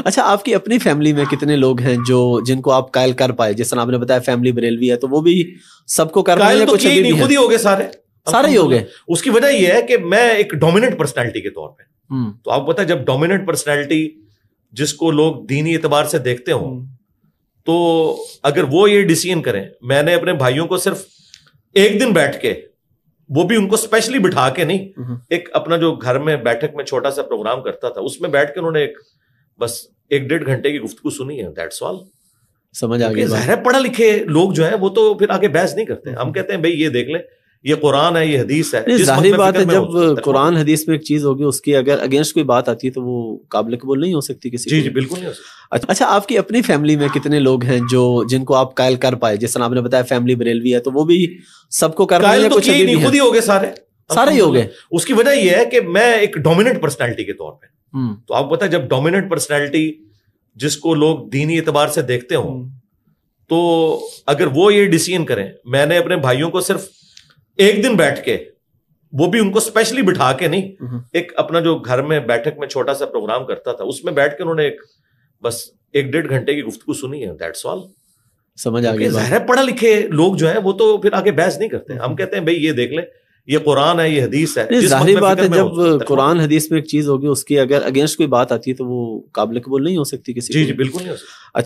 اچھا، آپ کی اپنی فیملی میں کتنے لوگ ہیں جو جن کو آپ قائل کر پائے؟ جس طرح آپ نے بتایا فیملی بریلوی ہے تو وہ بھی سب کو کر پائے یا کچھ ابھی بھی خود ہی ہو گئے سارے ہی ہو گئے؟ اس کی وجہ یہ ہے کہ میں ایک ڈومیننٹ پرسنالٹی کے طور پہ، تو آپ بتائیں جب ڈومیننٹ پرسنالٹی جس کو لوگ دینی اعتبار سے دیکھتے ہوں تو اگر وہ یہ ڈیسیژن کریں، میں نے اپنے بھائیوں کو صرف ایک دن بیٹھ کے، وہ بھی ان کو اسپیشلی بٹھا کے نہیں، ایک اپنا جو گھر میں بیٹھک میں چھوٹا سا پروگرام کرتا تھا اس میں بیٹھ کے انہوں نے بس 1-1.5 گھنٹے کی گفتگو سنی ہے، دیٹس آل. سمجھ آ گئی. ظاہر ہے پڑھا لکھے لوگ جو ہیں وہ تو پھر آگے بحث نہیں کرتے. ہم کہتے ہیں بھائی یہ دیکھ لیں، یہ قرآن ہے، یہ حدیث ہے. ظاہری بات ہے جب قرآن حدیث میں ایک چیز ہوگی اس کی اگر اگینسٹ کوئی بات آتی ہے تو وہ قابل قبول نہیں ہو سکتی کسی کو. جی بالکل نہیں ہو سکتی. اچھا، آپ کی اپنی فیملی میں کتنے لوگ ہیں جو جن کو آپ قائل کر پائے؟ جس طرح آپ نے بتایا فیملی بریلوی ہے تو وہ بھی سب کو کر پائے یا کچھ ابھی بھی خود ہی ہو گئے سارے ہی ہو گئے؟ اس کی وجہ یہ ہے کہ میں ایک ڈومیننٹ پرسنالٹی کے طور پہ، تو آپ بتائیں جب ڈومیننٹ پرسنالٹی جس کو لوگ دینی اعتبار سے دیکھتے ہوں تو اگر وہ یہ ڈیسیژن کریں، میں نے اپنے بھائیوں کو صرف ایک دن بیٹھ کے، وہ بھی ان کو اسپیشلی بٹھا کے نہیں، ایک اپنا جو گھر میں بیٹھک میں چھوٹا سا پروگرام کرتا تھا اس میں بیٹھ کے انہوں نے بس 1-1.5 گھنٹے کی گفتگو سنی ہے، دیٹس آل. سمجھ آ گئی. ظاہر ہے پڑھا لکھے لوگ جو ہیں وہ تو پھر آگے بحث نہیں کرتے. ہم کہتے ہیں بھائی یہ دیکھ لیں، یہ قرآن ہے، یہ حدیث ہے. ظاہری بات ہے جب قرآن حدیث میں ایک چیز ہوگی اس کی اگر اگینسٹ کوئی بات آتی ہے تو وہ قابل قبول نہیں ہو سکتی کسی کو. جی بالکل نہیں ہو سکتی.